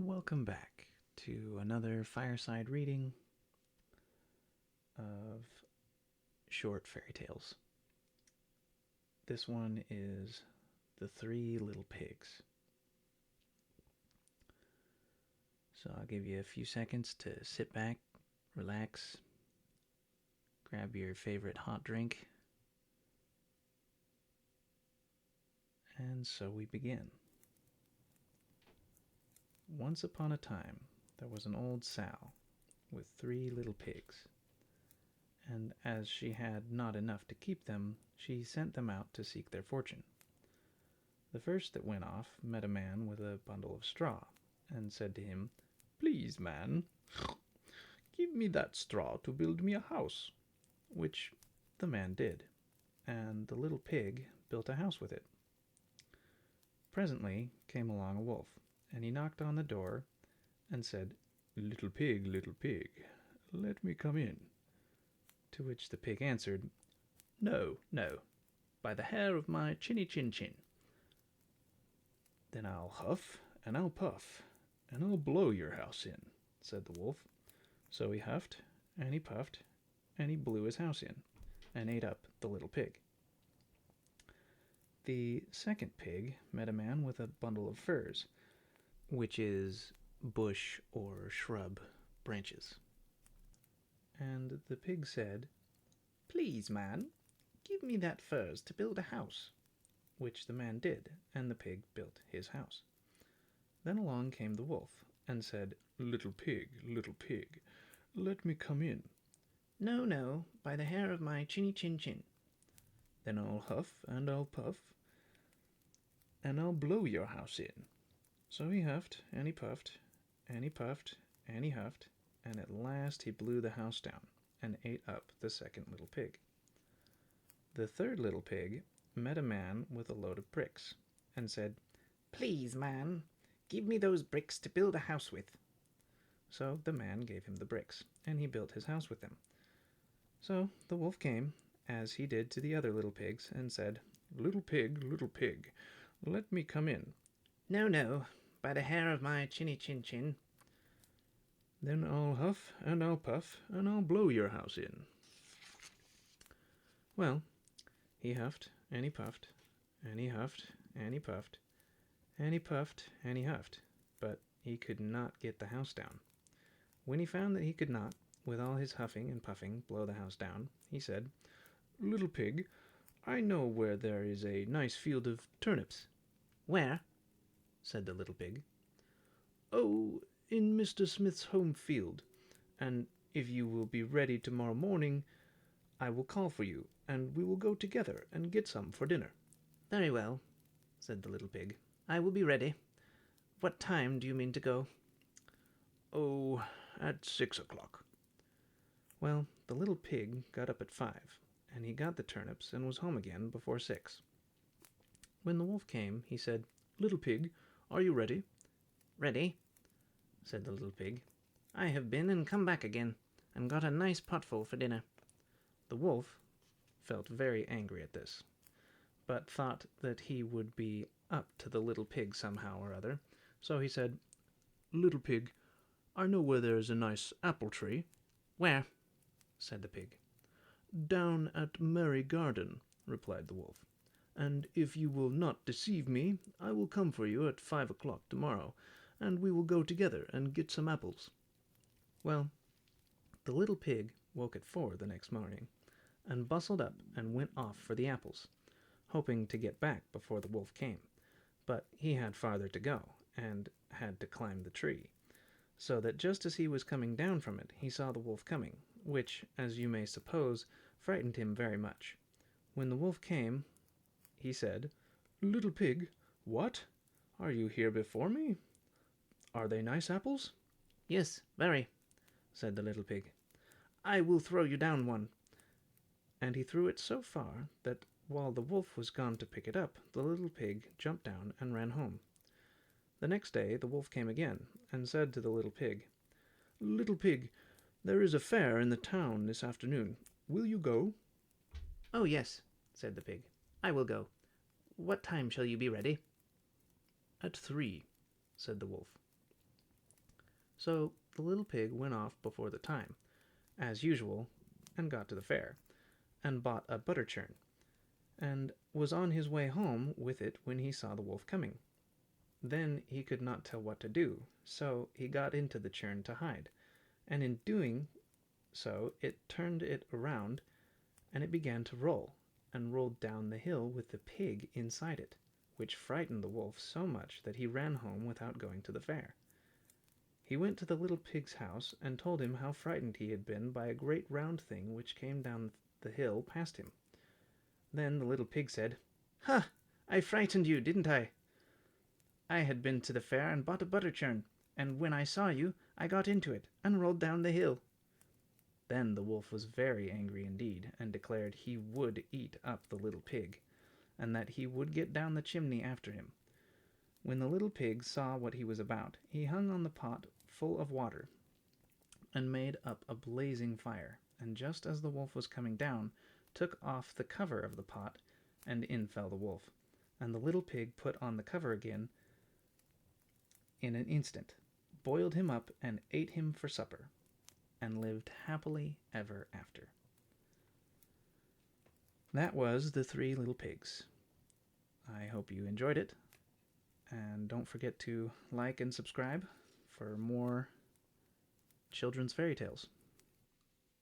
Welcome back to another fireside reading of short fairy tales. This one is The Three Little Pigs. So I'll give you a few seconds to sit back, relax, grab your favorite hot drink, and so we begin. Once upon a time, there was an old sow with 3 little pigs, and as she had not enough to keep them, she sent them out to seek their fortune. The first that went off met a man with a bundle of straw, and said to him, "Please, man, give me that straw to build me a house," which the man did, and the little pig built a house with it. Presently came along a wolf, and he knocked on the door and said, little pig, let me come in." To which the pig answered, "No, no, by the hair of my chinny chin chin." "Then I'll huff and I'll puff, and I'll blow your house in," said the wolf. So he huffed and he puffed and he blew his house in, and ate up the little pig. The second pig met a man with a bundle of furze, which is bush or shrub branches. And the pig said, "Please, man, give me that furze to build a house," which the man did, and the pig built his house. Then along came the wolf, and said, little pig, let me come in." "No, no, by the hair of my chinny chin chin." "Then I'll huff and I'll puff, and I'll blow your house in." So he huffed and he puffed and he puffed and he huffed, and at last he blew the house down and ate up the second little pig. The third little pig met a man with a load of bricks, and said, "Please, man, give me those bricks to build a house with." So the man gave him the bricks, and he built his house with them. So the wolf came, as he did to the other little pigs, and said, little pig, let me come in." "No, no, by the hair of my chinny chin chin." "Then I'll huff and I'll puff, and I'll blow your house in." Well, he huffed and he puffed and he huffed and he puffed and he puffed and he huffed, but he could not get the house down. When he found that he could not, with all his huffing and puffing, blow the house down, he said, little pig, I know where there is a nice field of turnips." "Where?" said the little pig. "Oh, in Mr. Smith's home field, and if you will be ready tomorrow morning, I will call for you, and we will go together and get some for dinner." "Very well," said the little pig. "I will be ready. What time do you mean to go?" "Oh, at 6 o'clock." Well, the little pig got up at 5, and he got the turnips and was home again before 6. When the wolf came, he said, little pig, are you ready?" "Ready," said the little pig. "I have been and come back again, and got a nice potful for dinner." The wolf felt very angry at this, but thought that he would be up to the little pig somehow or other, so he said, little pig, I know where there is a nice apple tree." "Where?" said the pig. "Down at Merry Garden," replied the wolf, "and if you will not deceive me, I will come for you at 5 o'clock tomorrow, and we will go together and get some apples." Well, the little pig woke at 4 the next morning, and bustled up and went off for the apples, hoping to get back before the wolf came, but he had farther to go, and had to climb the tree, so that just as he was coming down from it, he saw the wolf coming, which, as you may suppose, frightened him very much. When the wolf came, he said, little pig, what? Are you here before me? Are they nice apples?" "Yes, very," said the little pig. "I will throw you down one." And he threw it so far that while the wolf was gone to pick it up, the little pig jumped down and ran home. The next day the wolf came again, and said to the little pig, little pig, there is a fair in the town this afternoon. Will you go?" "Oh, yes," said the pig. "I will go. What time shall you be ready?" "At 3," said the wolf. So the little pig went off before the time, as usual, and got to the fair, and bought a butter churn, and was on his way home with it when he saw the wolf coming. Then he could not tell what to do, so he got into the churn to hide, and in doing so it turned it around, and it began to roll, and rolled down the hill with the pig inside it, which frightened the wolf so much that he ran home without going to the fair. He went to the little pig's house and told him how frightened he had been by a great round thing which came down the hill past him. Then the little pig said, "Ha! I frightened you, didn't I? I had been to the fair and bought a butter churn, and when I saw you I got into it and rolled down the hill." Then the wolf was very angry indeed, and declared he would eat up the little pig, and that he would get down the chimney after him. When the little pig saw what he was about, he hung on the pot full of water, and made up a blazing fire, and just as the wolf was coming down, took off the cover of the pot, and in fell the wolf, and the little pig put on the cover again in an instant, boiled him up, and ate him for supper, and lived happily ever after. That was The Three Little Pigs. I hope you enjoyed it, and don't forget to like and subscribe for more children's fairy tales.